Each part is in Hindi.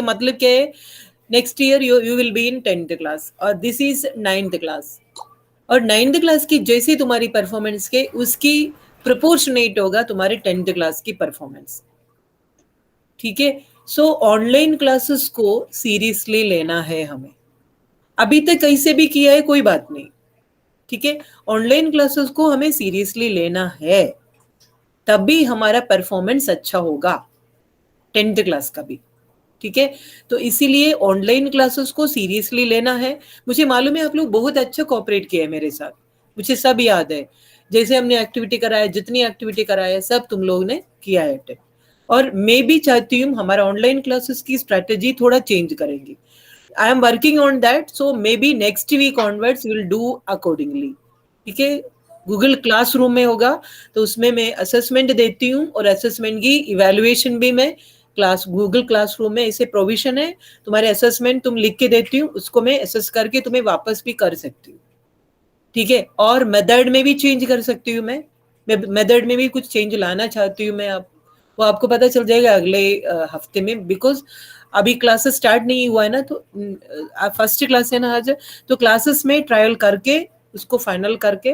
मतलब क्या है, next year you will be in 10th class और दिस इज 9th क्लास, और 9th क्लास की जैसे तुम्हारी परफॉर्मेंस के उसकी प्रोपोर्शनेट होगा तुम्हारे 10th क्लास की परफॉर्मेंस। ठीक है, सो ऑनलाइन क्लासेस को सीरियसली लेना है हमें। अभी तक कैसे भी किया है कोई बात नहीं, ठीक है, ऑनलाइन क्लासेस को हमें सीरियसली लेना है, तभी हमारा परफॉर्मेंस अच्छा होगा 10th क्लास का भी। ठीक है, तो इसीलिए ऑनलाइन क्लासेस को सीरियसली लेना है। मुझे मालूम है आप लोग बहुत अच्छा कोऑपरेट किया है मेरे साथ, मुझे सब याद है, जैसे हमने एक्टिविटी कराया, जितनी एक्टिविटी कराया सब तुम लोग ने किया है अटेंड। और मैं भी चाहती हूँ हमारा ऑनलाइन क्लासेस की स्ट्रेटेजी थोड़ा चेंज करेंगे। I am working on that, so may be next week onwards will do accordingly. ठीक है, गूगल क्लासरूम में होगा तो उसमें मैं असेसमेंट देती हूँ, और असेसमेंट की इवेल्युएशन भी मैं क्लास गूगल क्लासरूम में ऐसे प्रोविजन है, तुम्हारे असेसमेंट तुम लिख के देती हूँ, उसको मैं असेस करके तुम्हें वापस भी कर सकती हूँ। ठीक है, और मेथड में भी चेंज कर सकती हूँ मैं मेथड में भी कुछ चेंज लाना चाहती हूँ मैं। आप वो आपको पता चल जाएगा अगले हफ्ते में, बिकॉज अभी क्लासेस स्टार्ट नहीं हुआ है ना, तो फर्स्ट क्लास है ना आज, तो क्लासेस में ट्रायल करके उसको फाइनल करके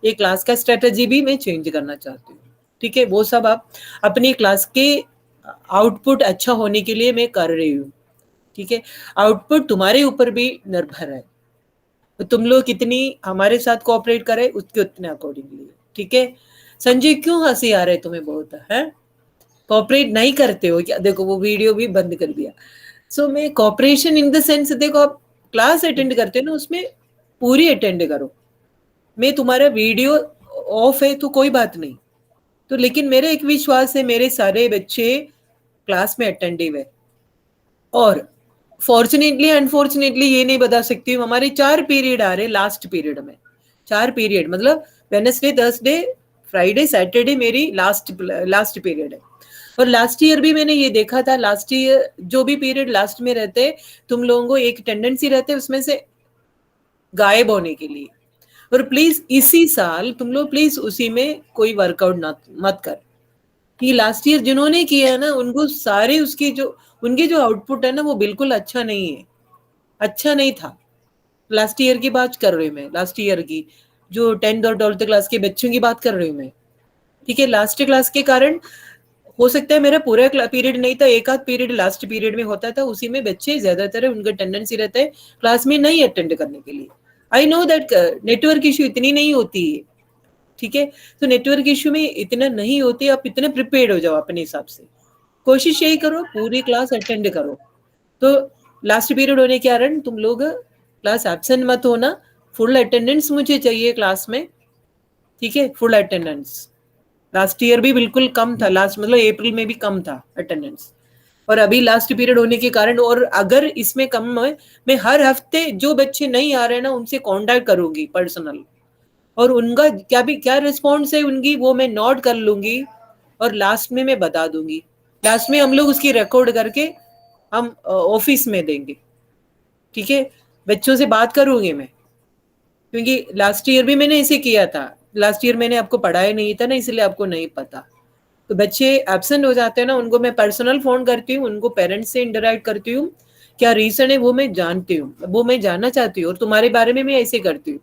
ये क्लास का स्ट्रेटेजी भी मैं चेंज करना चाहती हूँ। ठीक है, वो सब आप अपनी क्लास के आउटपुट अच्छा होने के लिए मैं कर रही हूँ। ठीक है, आउटपुट तुम्हारे ऊपर भी निर्भर है, तो तुम लोग कितनी हमारे साथ कोऑपरेट करे उसके उतने अकॉर्डिंगली। ठीक है, संजय क्यों हंसी आ रहे तुम्हें बहुत है, कोऑपरेट नहीं करते हो क्या? देखो वो वीडियो भी बंद कर दिया। सो मैं कोऑपरेशन इन द सेंस, देखो आप क्लास अटेंड करते हो ना, उसमें पूरी अटेंड करो। मैं तुम्हारा वीडियो ऑफ है तो कोई बात नहीं, तो लेकिन मेरा एक विश्वास है मेरे सारे बच्चे क्लास में अटेंडिव है। और फॉर्चुनेटली अनफॉर्चुनेटली ये नहीं बता सकती हूँ, हमारे 4 पीरियड आ रहे लास्ट पीरियड में। 4 पीरियड मतलब वेडनेसडे, थर्सडे, फ्राइडे, सैटरडे मेरी लास्ट पीरियड है। और लास्ट ईयर भी मैंने ये देखा था, लास्ट ईयर जो भी पीरियड लास्ट में रहते, तुम लोगों को एक टेंडेंसी रहते उसमें से गायब होने के लिए। और प्लीज इसी साल तुम लोग प्लीज उसी में कोई वर्कआउट मत कर, कि लास्ट ईयर जिन्होंने किया है ना उनको सारे उसकी जो उनके जो आउटपुट है ना वो बिल्कुल अच्छा नहीं है, अच्छा नहीं था। लास्ट ईयर की बात कर रही हूँ मैं, लास्ट ईयर की जो 10th और 12th क्लास के बच्चों की बात कर रही हूँ मैं। ठीक है, लास्ट क्लास के कारण हो सकता है मेरा पूरा पीरियड नहीं था, एक आध पीरियड लास्ट पीरियड में होता था, उसी में बच्चे ज्यादातर उनका टेंडेंसी रहता है क्लास में नहीं अटेंड करने के लिए। I know that network issue इतनी नहीं होती है। ठीक है, तो नेटवर्क इश्यू में इतना नहीं होती, आप इतने प्रिपेयर्ड हो जाओ अपने हिसाब से, कोशिश यही करो पूरी क्लास अटेंड करो। तो लास्ट पीरियड होने के कारण तुम लोग क्लास एब्सेंट मत होना, फुल अटेंडेंस मुझे चाहिए क्लास में। ठीक है, फुल अटेंडेंस। लास्ट ईयर भी बिल्कुल कम था, लास्ट मतलब अप्रैल में भी कम था अटेंडेंस, और अभी लास्ट पीरियड होने के कारण, और अगर इसमें कम है, मैं हर हफ्ते जो बच्चे नहीं आ रहे हैं ना उनसे कांटेक्ट करूंगी पर्सनल, और उनका क्या रिस्पॉन्स है उनकी वो मैं नोट कर लूंगी, और लास्ट में मैं बता दूंगी। लास्ट में हम लोग उसकी रिकॉर्ड करके हम ऑफिस में देंगे। ठीक है, बच्चों से बात करूंगी मैं, क्योंकि लास्ट ईयर भी मैंने ऐसे किया था, लास्ट ईयर मैंने आपको पढ़ाया नहीं था ना, इसलिए आपको नहीं पता। तो बच्चे एब्सेंट हो जाते हैं ना, उनको मैं पर्सनल फोन करती हूँ, उनको पेरेंट्स से इंटरेक्ट करती हूँ, क्या रीजन है वो मैं जानती हूँ, वो मैं जानना चाहती हूँ, और तुम्हारे बारे में मैं ऐसे करती हूँ।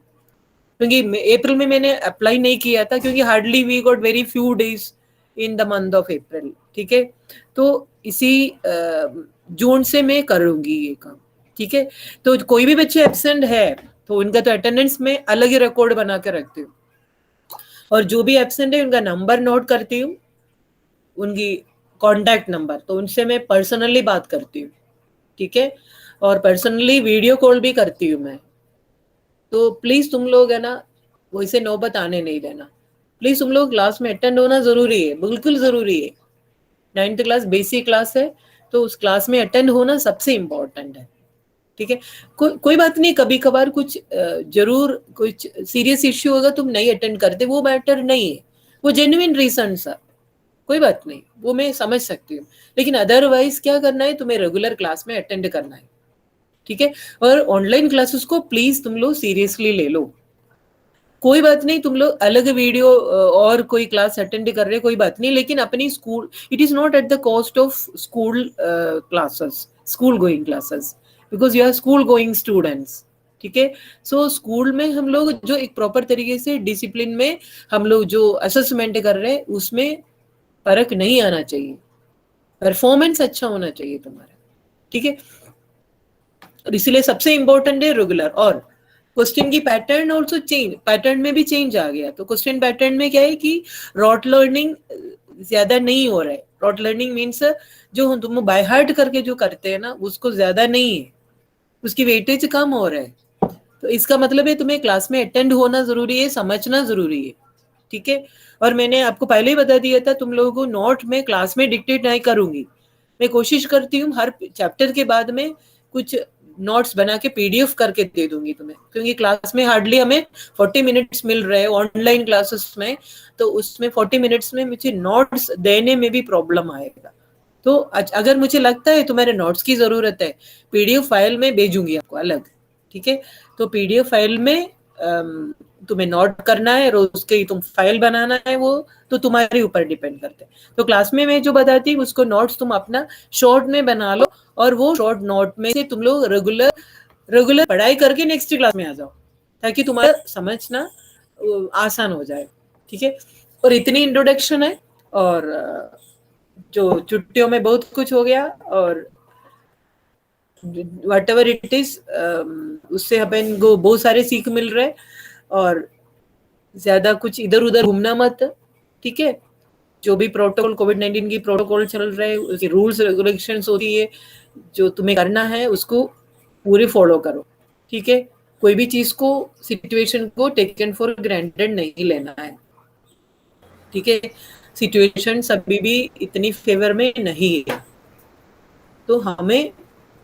क्योंकि अप्रैल में मैंने अप्लाई नहीं किया था, क्योंकि hardly we got very few days in the month of April. ठीक है, तो इसी जून से मैं करूंगी ये काम। ठीक है, तो कोई भी बच्चे एब्सेंट है तो उनका तो अटेंडेंस में अलग ही रिकॉर्ड बना के रखती हूँ, और जो भी एब्सेंट है उनका नंबर नोट करती हूँ, उनकी कॉन्टैक्ट नंबर, तो उनसे मैं पर्सनली बात करती हूँ। ठीक है, और पर्सनली वीडियो कॉल भी करती हूँ मैं। तो प्लीज तुम लोग है ना वैसे नौबत आने नहीं देना, प्लीज तुम लोग क्लास में अटेंड होना जरूरी है, बिल्कुल जरूरी है। 9th क्लास बेसिक क्लास है, तो उस क्लास में अटेंड होना सबसे इम्पोर्टेंट है। ठीक है, कोई बात नहीं, कभी कभार कुछ जरूर कुछ सीरियस इश्यू होगा तुम नहीं अटेंड करते, वो मैटर नहीं है, वो जेन्युइन रीजन सर, कोई बात नहीं, वो मैं समझ सकती हूँ। लेकिन अदरवाइज क्या करना है, तुम्हें रेगुलर क्लास में अटेंड करना है। ठीक है, और ऑनलाइन क्लासेस को प्लीज तुम लोग सीरियसली ले लो। कोई बात नहीं, तुम लोग अलग वीडियो और कोई क्लास अटेंड कर रहे, कोई बात नहीं, लेकिन अपनी school, it is not at the cost of school classes, school going classes, because you are school going students, ठीक है। सो स्कूल में हम लोग जो एक प्रॉपर तरीके से डिसिप्लिन में हम लोग जो असेसमेंट कर रहे हैं उसमें फर्क नहीं आना चाहिए, परफॉर्मेंस अच्छा होना चाहिए तुम्हारा, ठीक है। और इसलिए सबसे इंपॉर्टेंट है रेगुलर। और क्वेश्चन की पैटर्न ऑल्सो चेंज, पैटर्न में भी चेंज आ गया। तो क्वेश्चन पैटर्न में क्या है कि रॉट लर्निंग ज्यादा नहीं हो रहा है। रॉट लर्निंग मीन्स जो तुम बाय हार्ट करके जो करते हैं ना उसको ज्यादा नहीं है, उसकी वेटेज कम हो रहा है। तो इसका मतलब है तुम्हें क्लास में अटेंड होना जरूरी है, समझना जरूरी है, ठीक है। और मैंने आपको पहले ही बता दिया था तुम लोगों को नोट में क्लास में डिक्टेट नहीं करूंगी, मैं कोशिश करती हूँ हर चैप्टर के बाद में कुछ नोट्स बना के पीडीएफ करके दे दूंगी तुम्हें, क्योंकि क्लास में हार्डली हमें 40 मिनट्स मिल रहे हैं ऑनलाइन क्लासेस में, तो उसमें 40 मिनट्स में मुझे नोट्स देने में भी प्रॉब्लम आएगा। तो अगर मुझे लगता है तुम्हारे नोट्स की जरूरत है, पीडीएफ फाइल में भेजूंगी आपको अलग, ठीक है। तो पीडीएफ फाइल में तुम्हें नोट करना है और उसके तुम फाइल बनाना है, वो तो तुम्हारे ऊपर डिपेंड करते हैं। तो क्लास में मैं जो बताती हूँ उसको नोट्स तुम अपना शॉर्ट में बना लो, और वो शॉर्ट नोट में से तुम लोग रेगुलर पढ़ाई करके नेक्स्ट क्लास में आ जाओ, ताकि तुम्हारा समझना आसान हो जाए, ठीक है। और इतनी इंट्रोडक्शन है, और जो छुट्टियों में बहुत कुछ हो गया, और वट एवर इट इज उससे अपन को बहुत सारे सीख मिल रहे, और ज्यादा कुछ इधर उधर घूमना मत, ठीक है। जो भी प्रोटोकॉल कोविड-19 की प्रोटोकॉल चल रहे हैं, उसकी रूल्स रेगुलेशंस होती है, जो तुम्हें करना है उसको पूरे फॉलो करो, ठीक है। कोई भी चीज को, सिचुएशन को टेकन फॉर ग्रांटेड नहीं लेना है, ठीक है। सिचुएशन सभी भी इतनी फेवर में नहीं है, तो हमें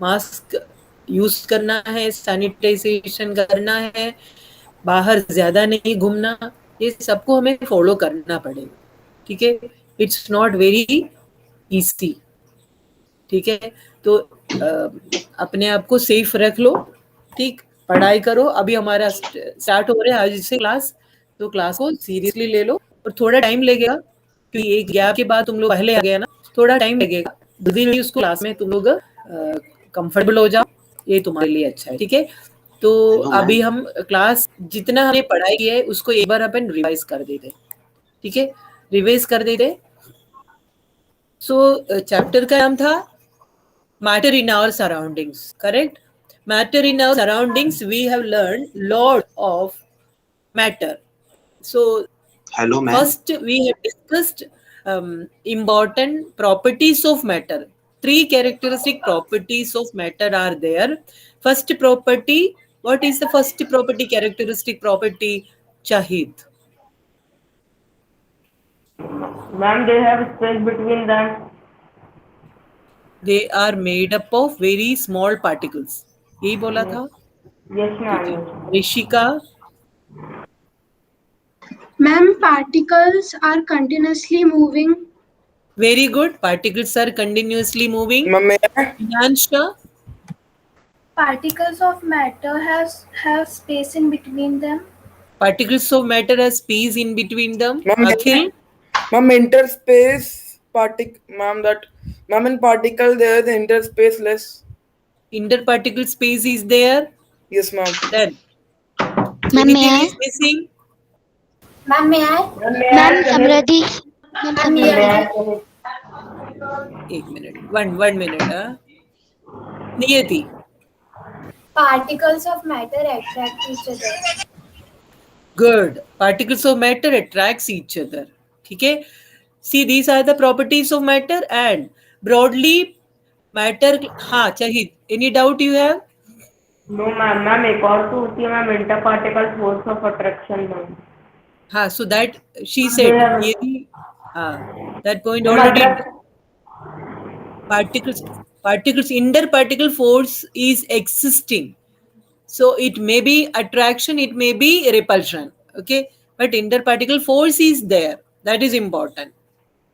मास्क यूज करना है, सैनिटाइजेशन करना है, बाहर ज्यादा नहीं घूमना, ये सबको हमें फॉलो करना पड़ेगा, ठीक है। इट्स नॉट वेरी इजी, ठीक है। तो अपने आप को सेफ रख लो, ठीक, पढ़ाई करो। अभी हमारा स्टार्ट हो रहा है आज से क्लास, तो क्लास को सीरियसली ले लो, और थोड़ा टाइम लगेगा क्योंकि एक गैप के बाद तुम लोग पहले आ गए ना, थोड़ा टाइम लगेगा, 2 दिन में उसको क्लास में तुम लोग कंफर्टेबल हो जाओ, ये तुम्हारे लिए अच्छा है, ठीक है। तो अभी हम क्लास जितना हमने पढ़ाई किया है उसको एक बार अपन रिवाइज कर देते, ठीक है, रिवाइज कर देते। सो चैप्टर का नाम था matter in our surroundings, correct. Matter in our surroundings, we have learn lot of matter. So Hello, ma'am. first we have discussed important properties of matter. 3 characteristic properties of matter are there. First property, what is the first property, characteristic property, Shahid? Ma'am, they have space between them. They are made up of very small particles. यही बोला था, Yes, ma'am. ठीक है। Yes. Rishika? Ma'am, particles are continuously moving. Very good, particles are continuously moving. Ma'am, may I? Yansha? Particles of matter have space in between them. Particles of matter has space in between them. Ma'am, Akhil? Ma'am, interspace ma'am, ma'am, in particle there is interspace less. Interparticle space is there. Yes, ma'am. Then Ma'am, may anything I? is missing. Ma'am, may I? Ma'am, Samradhi. Ma'am, Samradhi. एक मिनट, one minute. नियति? Particles of matter attract each other. Good. Particles of matter attracts each other. ठीक है. See, these are the properties of matter, and broadly matter. हाँ, चाहिए. Any doubt you have? No, ma'am. Ma'am, एक और तो होती है ma'am interparticle force of attraction, ma'am. हाँ, so that she said. ये भी, हाँ, that point already. Particles, interparticle force is existing. So it may be attraction, it may be repulsion. Okay, but interparticle force is there. That is important.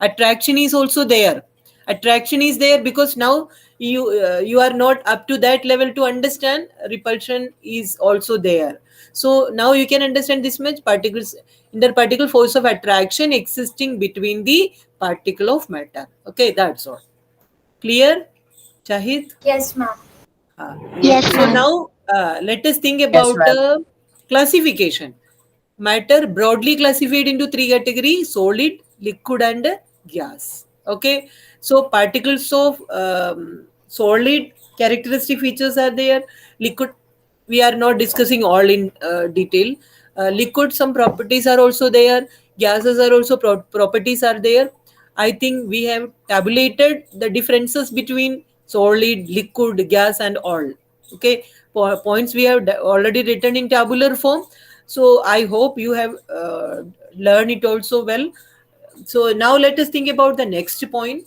Attraction is also there. Attraction is there because now you are not up to that level to understand, repulsion is also there. So now you can understand this much: particles, interparticle force of attraction existing between the particle of matter. Okay, that's all. Clear, Shahid? Yes, ma'am. Yes, So ma'am. now let us think about classification. Matter broadly classified into three categories: solid, liquid, and gas. Okay, so particles of solid characteristic features are there. Liquid, we are not discussing all in detail. Liquid, some properties are also there. Gases are also properties are there. I think we have tabulated the differences between solid, liquid, gas, and all. Okay, points we have already written in tabular form. So I hope you have learned it also well. So now let us think about the next point.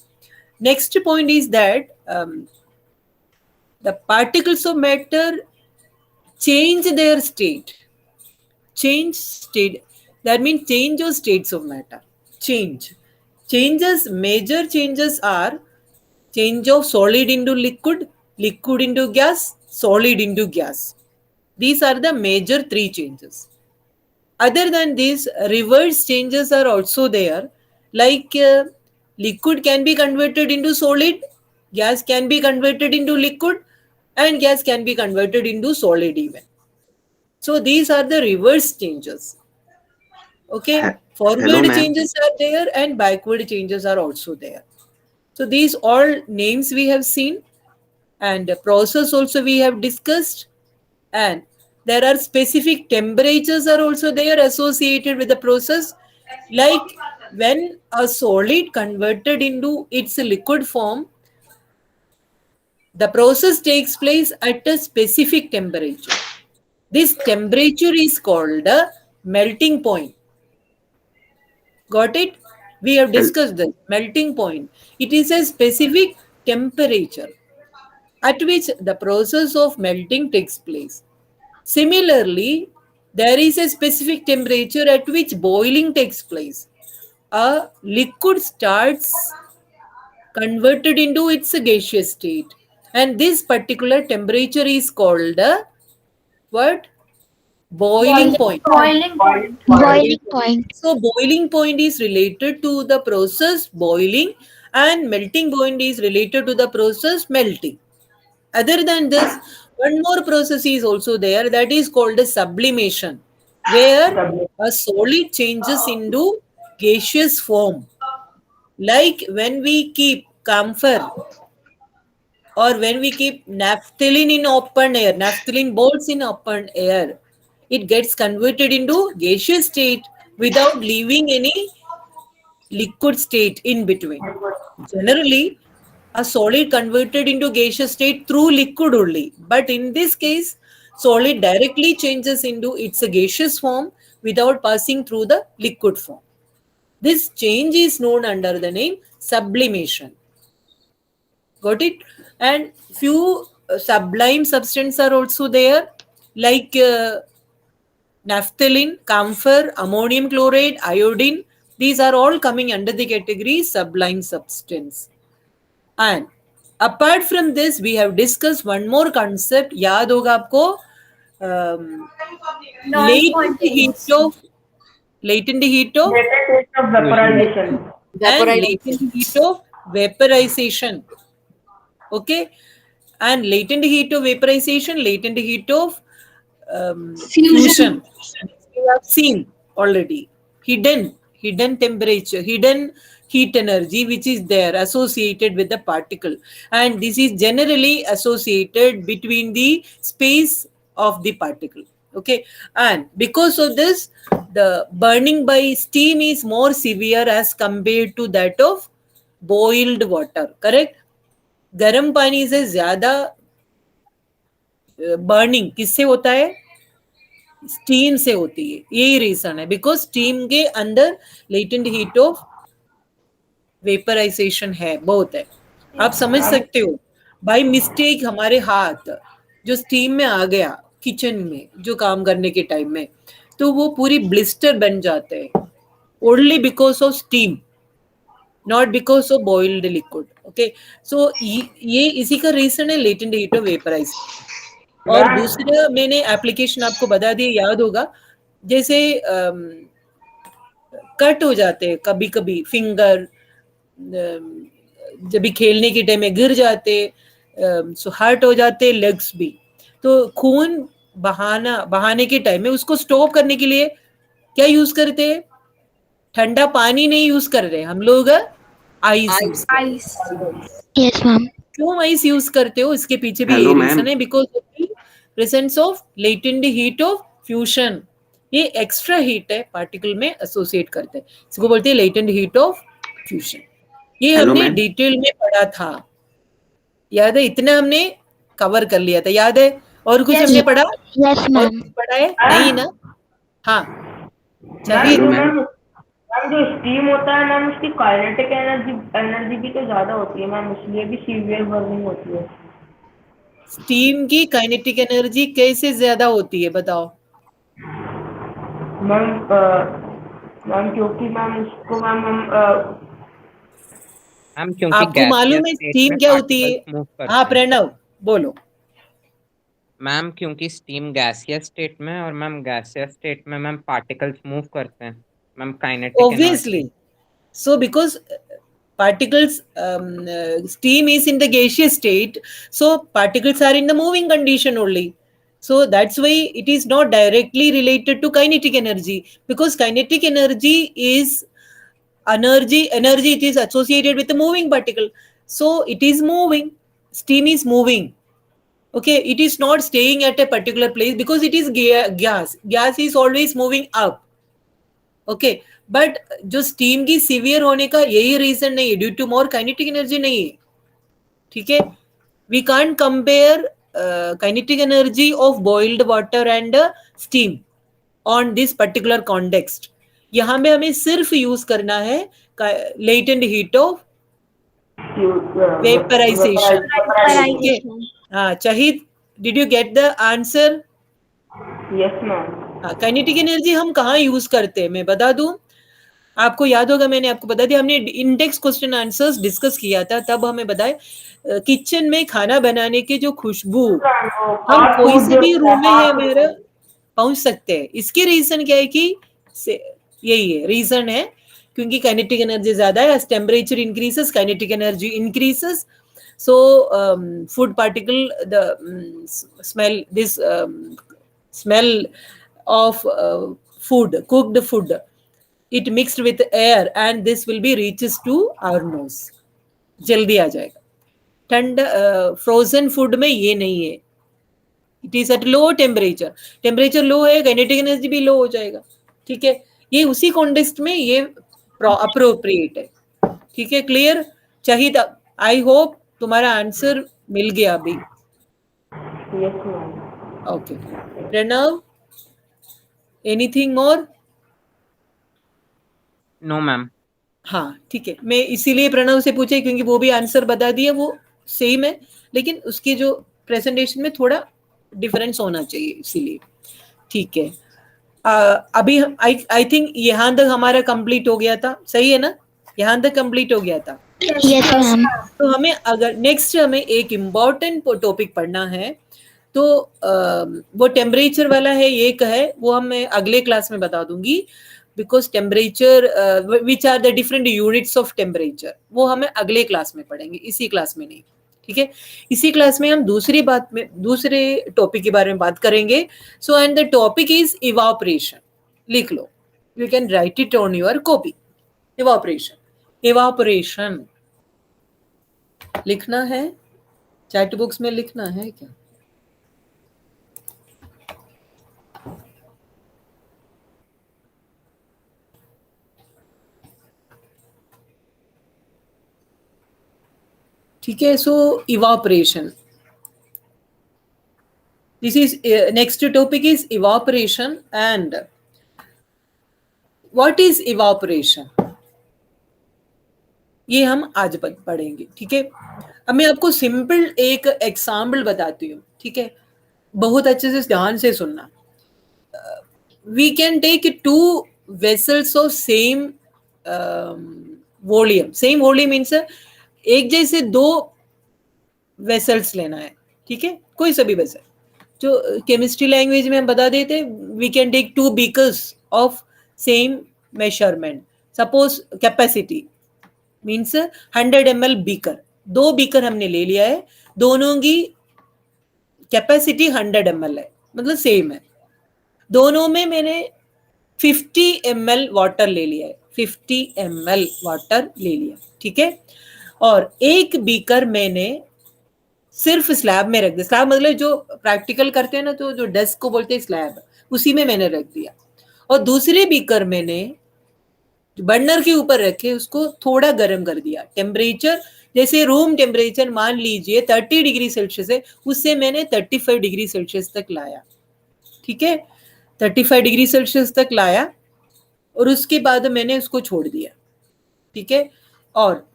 Next point is that the particles of matter change their state. Change state. That means change of states of matter. Change. Changes, major changes are change of solid into liquid, liquid into gas, solid into gas. These are the major three changes. Other than this, reverse changes are also there. Like liquid can be converted into solid, gas can be converted into liquid, and gas can be converted into solid even. So these are the reverse changes. Okay, Hello, forward ma'am. changes are there and backward changes are also there. So these all names we have seen, and the process also we have discussed, and there are specific temperatures are also there associated with the process, like when a solid converted into its liquid form, the process takes place at a specific temperature. This temperature is called a melting point. Got it? We have Hel- discussed this melting point. It is a specific temperature at which the process of melting takes place. Similarly, there is a specific temperature at which boiling takes place. A liquid starts converted into its gaseous state, and this particular temperature is called what? Boiling point. Boiling point. Boiling point. So boiling point is related to the process boiling, and melting point is related to the process melting. Other than this, one more process is also there, that is called a sublimation, where a solid changes into gaseous form. Like when we keep camphor or when we keep naphthalene in open air, naphthalene bolts in open air, it gets converted into gaseous state without leaving any liquid state in between. Generally, a solid converted into gaseous state through liquid only. But in this case, solid directly changes into its gaseous form without passing through the liquid form. This change is known under the name sublimation. Got it? And few sublime substances are also there, like naphthalene, camphor, ammonium chloride, iodine. These are all coming under the category sublime substance. And apart from this, we have discussed one more concept. याद होगा आपको latent heat Non-spontaneous. of latent heat of Latent heat of vaporization. and latent heat of vaporization. Okay, and latent heat of vaporization, latent heat of fusion. We have seen already hidden temperature, hidden heat energy which is there associated with the particle, and this is generally associated between the space of the particle. Okay, and because of this, the burning by steam is more severe as compared to that of boiled water. Correct? गर्म पानी से ज्यादा बर्निंग किससे होता है? स्टीम से होती है. यही रीजन है, बिकॉज स्टीम के अंदर लेटेंट हीट ऑफ वेपराइजेशन है, बहुत है. आप समझ सकते हो, बाय मिस्टेक हमारे हाथ जो स्टीम में आ गया किचन में जो काम करने के टाइम में, तो वो पूरी ब्लिस्टर बन जाते हैं only because of steam. not because of boiled liquid. Okay, so ये इसी का रीजन है latent heat of vaporization. और मैम दूसरा मैंने एप्लीकेशन आपको बता दिया, याद होगा, जैसे कट हो जाते हैं कभी कभी फिंगर, जब भी खेलने के टाइम में गिर जाते, सो हर्ट हो जाते लेग्स भी, तो खून बहाने के टाइम में उसको स्टॉप करने के लिए क्या यूज करते हैं? ठंडा पानी नहीं यूज कर रहे हम लोग, आइस यूज कर रहे हैं। Ice. Yes, ma'am. क्यों आइस यूज करते हो? इसके पीछे भी Hello, ये ma'am. रीजन है, because of the presence of latent heat of fusion. ये एक्स्ट्रा हीट है पार्टिकल में एसोसिएट करते हैं, इसको बोलते हैं लेटेंट हीट ऑफ फ्यूजन। ये Hello, हमने ma'am. डिटेल में पढ़ा था, याद है? इतना हमने कवर कर लिया था, याद है? और कुछ Yes, हमने ma'am. पढ़ा? Yes, और ma'am. कुछ पढ़ा है? नहीं ना? हाँ, मैम चाहिए। जो मैम। मैम जो स्टीम होता है मैम, उसकी काइनेटिक एनर्जी भी तो ज्यादा होती है मैम, इसलिए भी सीवियर बर्निंग होती है। स्टीम की काइनेटिक एनर्जी कैसे ज्यादा होती है बताओ? मैम मैम क्योंकि मैम उसको मैम हम मैम क्योंकि आपको मालूम है गैसियस स्टेट स्टीम में क्या होती है? पार्टिकल्स मूव करते हाँ हैं। प्रणव बोलो। मैम क्योंकि स्टीम गैसियस स्टेट में, और मैम गैसियस स्टेट में मैम पार्टिकल्स मूव करते हैं ma'am, kinetic Obviously. Energy. So because particles, steam is in the gaseous state, so particles are in the moving condition only. So that's why it is not directly related to kinetic energy, because kinetic energy is energy it is associated with the moving particle. So it is moving. Steam is moving. Okay, it is not staying at a particular place because it is gas. Gas is always moving up. Okay, but जो स्टीम की सीवियर होने का यही रीजन नहीं है, due to more kinetic energy नहीं है, ठीक है? We can't compare kinetic energy of boiled water and steam on this particular context. यहाँ में हमें सिर्फ यूज करना है लेटेंट हीट ऑफ वेपराइजेशन। हाँ चाहिए, did you get the answer? Yes ma'am. हाँ, काइनेटिक एनर्जी हम कहाँ यूज करते हैं मैं बता दूं आपको, याद होगा मैंने आपको बता दिया, हमने इंडेक्स क्वेश्चन आंसर्स डिस्कस किया था, तब हमें बताए किचन में खाना बनाने की जो खुशबू हम कोई से भी रूम में है मेरा पहुंच सकते हैं। इसके रीजन क्या है कि यही है रीजन है, क्योंकि काइनेटिक एनर्जी ज्यादा है, as temperature increases kinetic energy increases. So food particle, the smell of food, cooked food, it mixed with air and this will be reaches to our nose, जल्दी आ जाएगा। ठंड फ्रोजन फूड में ये नहीं है, it is at low temperature, temperature low है, काइनेटिक एनर्जी भी लो हो जाएगा, ठीक है? ये उसी कॉन्टेक्स्ट में ये अप्रोप्रिएट है, ठीक है? क्लियर? चाहिए, आई होप तुम्हारा आंसर मिल गया अभी। Yes ma'am. Okay Pranav, anything more? No ma'am. हाँ ठीक है, मैं इसीलिए प्रणव से पूछे क्योंकि वो भी आंसर बता दिया, वो सेम है, लेकिन उसकी जो प्रेजेंटेशन में थोड़ा डिफरेंस होना चाहिए, इसीलिए। ठीक है, अभी आई थिंक यहाँ तक हमारा कंप्लीट हो गया था, सही है ना? यहाँ तक कंप्लीट हो गया था। Yes, ma'am. तो हमें अगर नेक्स्ट हमें एक इम्पॉर्टेंट टॉपिक पढ़ना है, तो वो टेम्परेचर वाला है, एक है वो हम मैं अगले क्लास में बता दूंगी, because temperature which are the different units of temperature, वो हमें अगले क्लास में पढ़ेंगे, इसी क्लास में नहीं, ठीक है? इसी क्लास में हम दूसरे टॉपिक के बारे में बात करेंगे। So and the topic is evaporation. लिख लो, you can write it on your copy. Evaporation लिखना है, चैट बॉक्स में लिखना है क्या? ठीक है, so evaporation, this is next topic is evaporation. And what is evaporation, ये हम आज पढ़ेंगे, ठीक है? अब मैं आपको सिंपल एक एग्जाम्पल बताती हूँ, ठीक है? बहुत अच्छे से ध्यान से सुनना। We can take 2 vessels of same volume, same volume means एक जैसे 2 वेसल्स लेना है, ठीक है, कोई सा भी वेसल। जो केमिस्ट्री लैंग्वेज में हम बता देते, we can take 2 beakers of same measurement. Suppose capacity means 100 ml beaker, 2 beaker हमने ले लिया है, दोनों की कैपेसिटी 100 ml है, मतलब सेम है। दोनों में मैंने 50 ml वाटर ले लिया है, 50 ml वाटर ले लिया, ठीक है। और एक बीकर मैंने सिर्फ स्लैब में रख दिया, स्लैब मतलब जो प्रैक्टिकल करते हैं ना, तो जो डेस्क को बोलते हैं स्लैब, उसी में मैंने रख दिया। और दूसरे बीकर मैंने बर्नर के ऊपर रखे, उसको थोड़ा गर्म कर दिया। टेम्परेचर जैसे रूम टेम्परेचर मान लीजिए 30 डिग्री सेल्सियस है, उससे मैंने 35 डिग्री सेल्सियस तक लाया, ठीक है, 35 डिग्री सेल्सियस तक लाया। और उसके बाद मैंने उसको छोड़ दिया, ठीक है। और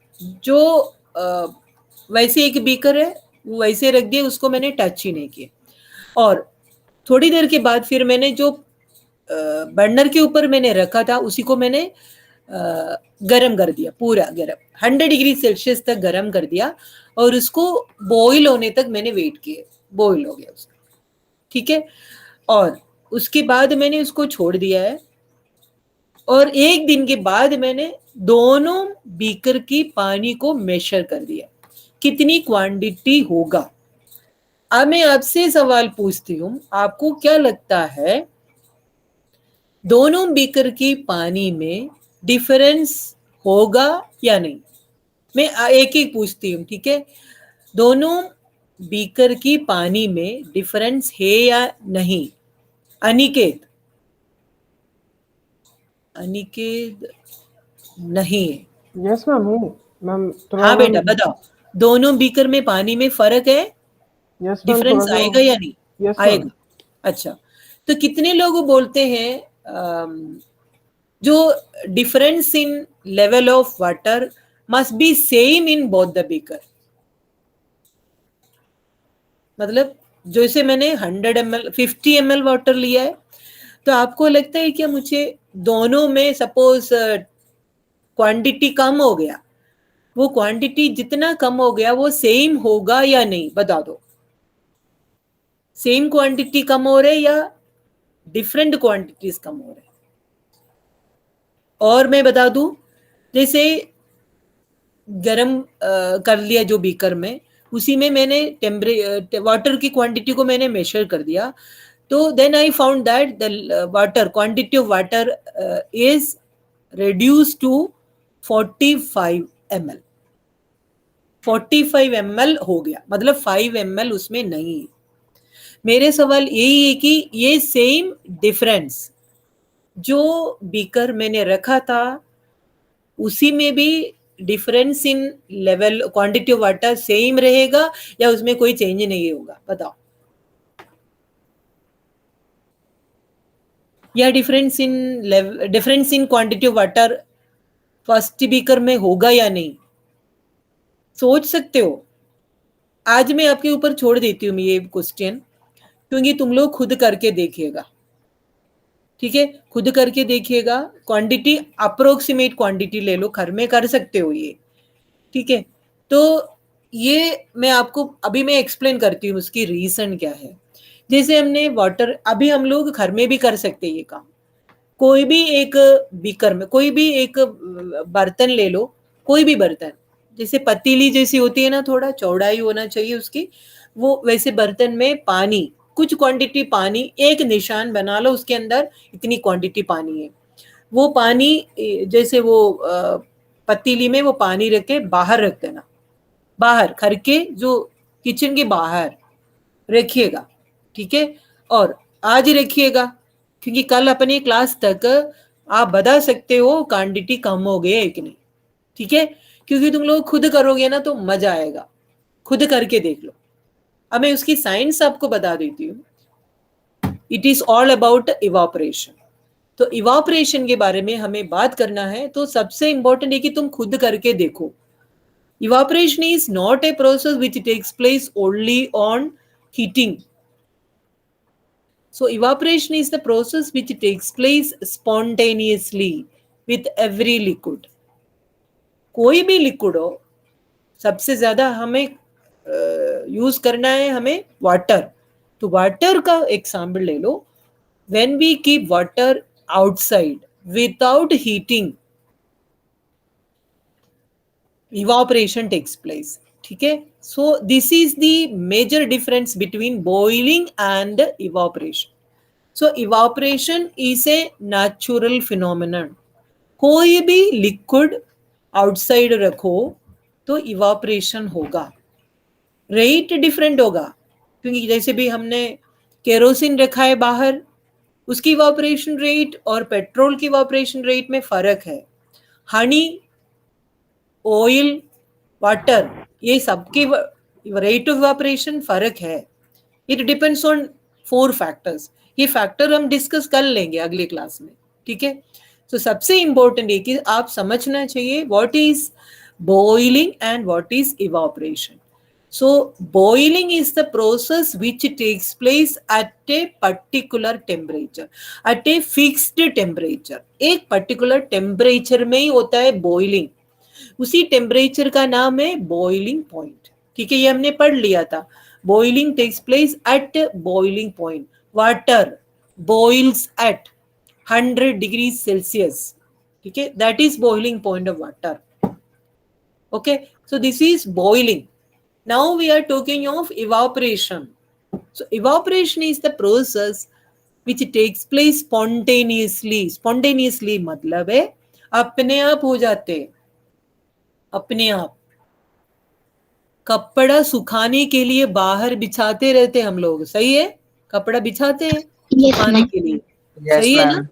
जो वैसे एक बीकर है वो वैसे रख दिया, उसको मैंने टच ही नहीं किया। और थोड़ी देर के बाद फिर मैंने जो बर्नर के ऊपर मैंने रखा था उसी को मैंने गरम कर दिया, पूरा गरम 100 डिग्री सेल्सियस तक गरम कर दिया। और उसको बॉईल होने तक मैंने वेट किया, बॉईल हो गया उसका, ठीक है। और उसके बाद मैंने उसको छोड़ दिया है। और एक दिन के बाद मैंने दोनों बीकर की पानी को मेजर कर दिया, कितनी क्वांटिटी होगा। अब मैं आपसे सवाल पूछती हूँ, आपको क्या लगता है दोनों बीकर की पानी में डिफरेंस होगा या नहीं? मैं एक एक पूछती हूँ, ठीक है। दोनों बीकर की पानी में डिफरेंस है या नहीं? अनिकेत, अनिकेत नहीं है। यस मैम, हूँ मैम। हाँ बेटा बताओ, दोनों बीकर में पानी में फर्क है? यस मैम, डिफरेंस आएगा या नहीं? यस आएगा। अच्छा, तो कितने लोग बोलते हैं जो difference in level of water must be same in both the beaker? मतलब जैसे मैंने 100 ml 50 ml वाटर लिया है, तो आपको लगता है कि मुझे दोनों में सपोज क्वांटिटी कम हो गया, वो क्वांटिटी जितना कम हो गया वो सेम होगा या नहीं? बता दो, सेम क्वांटिटी कम हो रहे या डिफरेंट क्वांटिटीज कम हो रहे? और मैं बता दूं, जैसे गरम कर लिया जो बीकर में, उसी में मैंने वाटर की क्वांटिटी को मैंने मेजर कर दिया, तो then I found that the water quantity of water is reduced to 45 ml। 45 ml हो गया, मतलब 5 ml उसमें नहीं है। मेरे सवाल यही है कि ये सेम डिफरेंस जो बीकर मैंने रखा था उसी में भी difference in level quantity of water same रहेगा या उसमें कोई चेंज नहीं होगा? बताओ। या difference in quantity of water first beaker में होगा या नहीं? सोच सकते हो। आज मैं आपके ऊपर छोड़ देती हूँ ये क्वेश्चन, क्योंकि तुम लोग खुद करके देखिएगा, ठीक है। खुद करके देखिएगा, क्वांटिटी अप्रोक्सीमेट क्वांटिटी ले लो, घर में कर सकते हो ये, ठीक है। तो ये मैं आपको अभी मैं एक्सप्लेन करती हूँ उसकी रीजन क्या है। जैसे हमने वाटर, अभी हम लोग घर में भी कर सकते हैं ये काम। कोई भी एक बीकर में कोई भी एक बर्तन ले लो, कोई भी बर्तन, जैसे पतीली जैसी होती है ना, थोड़ा चौड़ाई होना चाहिए उसकी, वो वैसे बर्तन में पानी, कुछ क्वांटिटी पानी, एक निशान बना लो उसके अंदर इतनी क्वांटिटी पानी है। वो पानी जैसे वो पतीली में वो पानी रख के बाहर रख देना, बाहर घर के जो किचन के बाहर रखिएगा, ठीक है। और आज रखिएगा, क्योंकि कल अपने क्लास तक आप बता सकते हो क्वांटिटी कम हो गई है कि नहीं, ठीक है। क्योंकि तुम लोग खुद करोगे ना तो मजा आएगा, खुद करके देख लो। अब मैं उसकी साइंस आपको बता देती हूँ। It is all about evaporation. तो इवापोरेशन के बारे में हमें बात करना है, तो सबसे इंपॉर्टेंट है कि तुम खुद करके देखो। Evaporation is not a process which takes place only on heating. So evaporation is the process which takes place spontaneously with every liquid. कोई भी लिक्विड हो, सबसे ज्यादा हमें यूज करना है हमें वाटर। तो वाटर का एग्जाम्पल ले लो, when we keep water outside without heating, evaporation takes place. ठीक है, so this is the major difference between boiling and evaporation. So evaporation is a natural phenomenon. कोई भी लिक्विड आउटसाइड रखो तो इवापोरेशन होगा, रेट डिफरेंट होगा, क्योंकि जैसे भी हमने केरोसिन रखा है बाहर, उसकी इवापोरेशन रेट और पेट्रोल की इवापोरेशन रेट में फर्क है। हनी, ऑयल, वाटर, ये सबके रेट ऑफ इवापोरेशन फर्क है। It depends on 4 factors. ये फैक्टर हम डिस्कस कर लेंगे अगले क्लास में, ठीक है। तो सबसे इंपॉर्टेंट है कि आप समझना चाहिए what is boiling and what is evaporation. So boiling is the process which takes place at a particular temperature, at a fixed temperature. एक particular temperature में ही होता है boiling, उसी टेम्परेचर का नाम है बॉइलिंग पॉइंट, ठीक है। ये हमने पढ़ लिया था, boiling takes place at boiling point. Water boils at 100 degree Celsius, ठीक है, that is boiling point of water. Okay, so this is boiling. Now we are talking of evaporation. So evaporation is the process which takes place spontaneously. Spontaneously मतलब है अपने आप हो जाते, अपने आप। कपड़ा सुखाने के लिए बाहर बिछाते रहते हम लोग, सही है, कपड़ा बिछाते हैं सुखाने के लिए, सही है ना।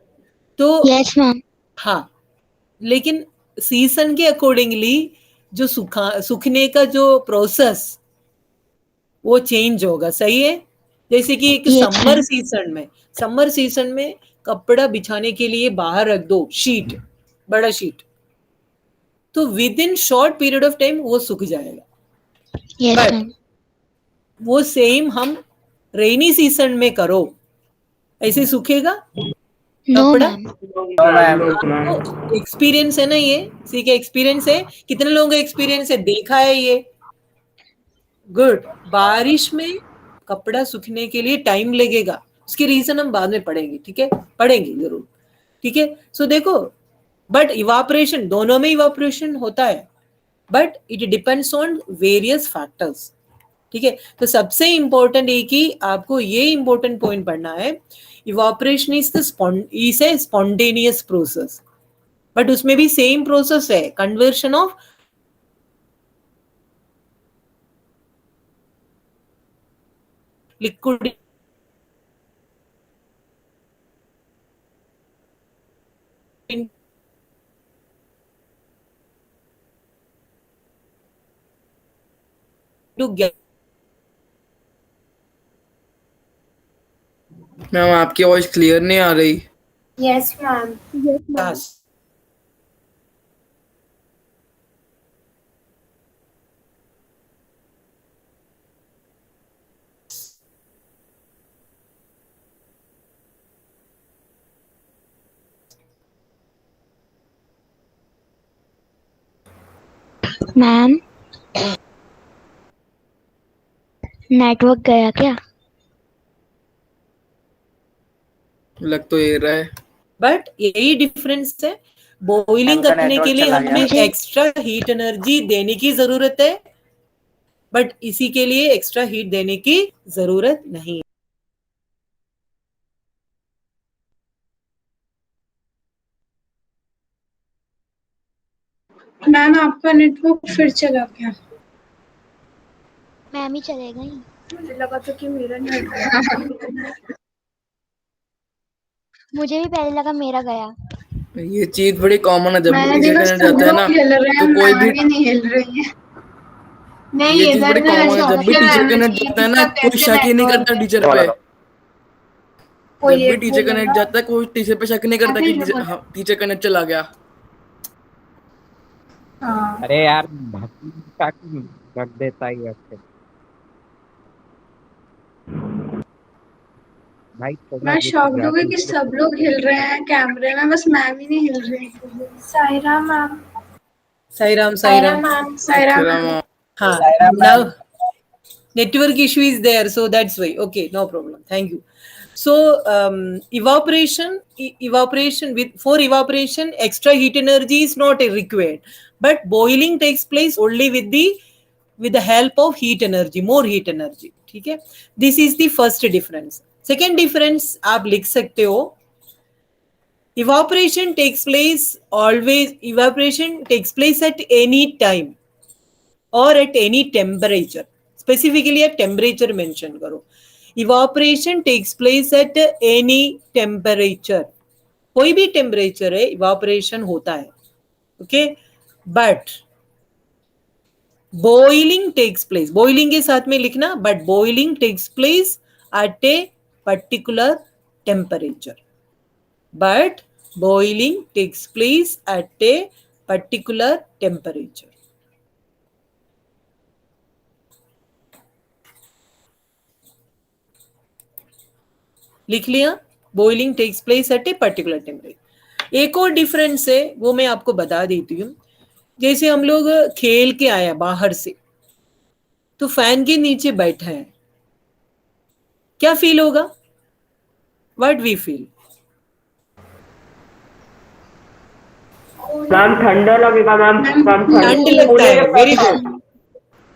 तो यस मैम। हाँ, लेकिन सीजन के अकॉर्डिंगली जो सूखने का जो प्रोसेस वो चेंज होगा, सही है। जैसे कि एक समर सीजन में कपड़ा बिछाने के लिए बाहर रख दो शीट, बड़ा शीट, तो with in short period of time वो सूख जाएगा। बट वो सेम हम रेनी सीजन में करो, ऐसे सूखेगा कपड़ा? एक्सपीरियंस है ना, ये सीखा एक्सपीरियंस है। कितने लोगों का एक्सपीरियंस है, देखा है ये? गुड। बारिश में कपड़ा सूखने के लिए टाइम लगेगा, उसकी रीजन हम बाद में पढ़ेंगे, ठीक है, पढ़ेंगे जरूर, ठीक है। सो देखो, बट इवापोरेशन, दोनों में इवापोरेशन होता है, but it depends on various factors, ठीक है। तो सबसे इंपॉर्टेंट है कि आपको ये इंपॉर्टेंट पॉइंट पढ़ना है, evaporation is a spontaneous process, but उसमें भी सेम प्रोसेस है, conversion of liquid to gas. Ma'am आपकी आवाज क्लियर नहीं आ रही। Yes, ma'am. मैम नेटवर्क गया क्या? लग तो ये रहा है, बट यही डिफरेंस है, बॉइलिंग करने के लिए हमें एक्स्ट्रा हीट एनर्जी देने की जरूरत है, बट इसी के लिए एक्स्ट्रा हीट देने की जरूरत नहीं। मैम आपका नेटवर्क फिर चला गया। मैम ही चलेगा ही। मुझे लगा था कि मेरा नेटवर्क। मुझे भी पहले लगा मेरा गया। ये चीज बड़ी कॉमन है, जब भी टीचर बस कनेक्ट जाता है ना हिल रहे हैं, तो कोई भी, मैम नहीं हिल रही है। नहीं, ये चीज बड़ी कॉमन है, जब भी टीचर कनेक्ट जाता है ना कोई शक ही नहीं करता टीचर पे। जब भी टीचर कनेक्ट जाता है कोई टीचर पे शक नहीं करता कि टीचर कनेक्ट चला गया। अरे यार रख देता ही वैसे भाई। मैं शॉक्ड हो गई कि सब लोग हिल रहे हैं कैमरे में, बस मैम ही नहीं हिल रही। Saira ma'am. Sairam. Saira. Now network issue is there, so that's why. Okay, no problem. Thank you. So evaporation for evaporation, extra heat energy is not required, but boiling takes place only with the help of heat energy, more heat energy. ठीक है, this is the first difference. Second difference आप लिख सकते हो, evaporation takes place at any time or at any temperature. Specifically at temperature mention करो. Evaporation takes place at any temperature. कोई भी temperature है evaporation होता है. Okay, but boiling takes place. Boiling के साथ में लिखना, but boiling takes place at a particular temperature. But boiling takes place at a particular temperature. लिख लिया, boiling takes place at a particular temperature. एक और डिफरेंस है, वो मैं आपको बता देती हूँ. जैसे हम लोग खेल के आया बाहर से, तो फैन के नीचे बैठा है, क्या फील होगा? What we feel? मैम ठंडा लगेगा मैम. ठंड लगता है. Very good.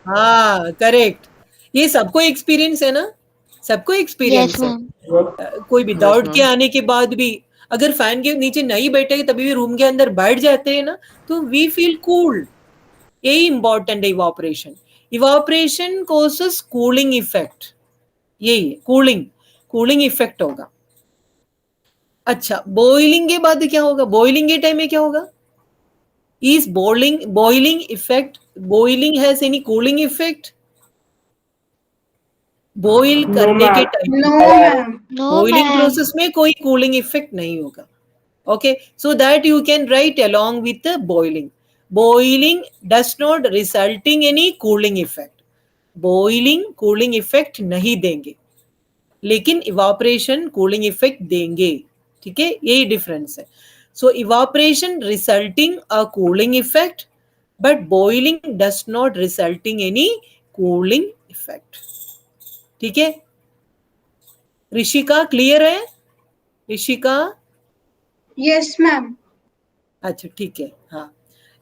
हाँ, करेक्ट. ये सबको एक्सपीरियंस है ना, सबको एक्सपीरियंस Yes, है. ma'am. कोई भी दौड़ के आने के बाद भी अगर फैन के नीचे नहीं बैठे तभी भी रूम के अंदर बैठ जाते हैं ना, तो वी फील कूल. यही इंपॉर्टेंट है evaporation. Evaporation causes cooling effect. यही है, कूलिंग इफेक्ट होगा. अच्छा, बॉइलिंग के बाद क्या होगा? बॉइलिंग के टाइम में क्या होगा? Is boiling has any cooling effect? Boil करने के time No, ma'am. No, boiling ma'am. Process में कोई कूलिंग इफेक्ट नहीं होगा. Okay, so that you can right along with boiling. Boiling does not resulting any cooling effect. Boiling cooling effect नहीं देंगे, लेकिन इवापोरेशन कूलिंग इफेक्ट देंगे. ठीक है, यही डिफरेंस है. So evaporation resulting a cooling effect, but boiling does not resulting any cooling effect. ठीक है, ऋषिका क्लियर है? Rishika, Yes, ma'am. अच्छा ठीक है. हाँ,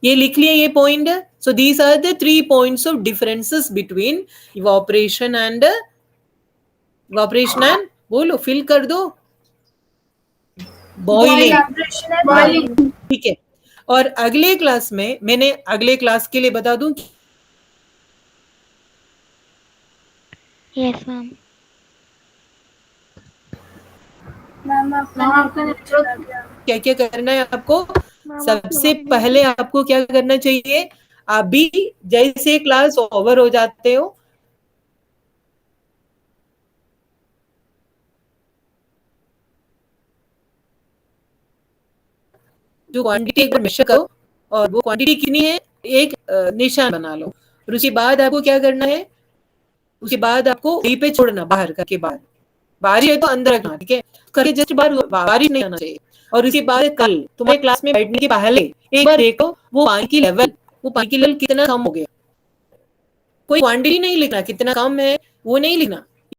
ये लिख लिया ये point. So these are the 3 points of differences between evaporation and बोलो, फिल कर दो. बॉइलिंग. ठीक है. और अगले क्लास में, मैंने अगले क्लास के लिए बता दूं Yes, ma'am. मैम आपका नेटवर्क आ गया. क्या क्या करना है आपको. सबसे पहले आपको क्या करना चाहिए, अभी जैसे क्लास ओवर हो जाते हो, जो क्वांटिटी एक बार मेजर करो, और वो क्वांटिटी कितनी है एक निशान बना लो. और उसके बाद आपको क्या करना है, उसके बाद आपको वहीं पे छोड़ना, बाहर करके बारिश है तो अंदर रखना. ठीक है, करके जस्ट बारिश नहीं आना चाहिए. और उसके बाद कल तुम्हारे क्लास में बैठने के पहले एक बार देखो वो पानी की लेवल कितना कम हो गया. कोई क्वांटिटी नहीं लिखना, कितना कम है वो नहीं लिखना,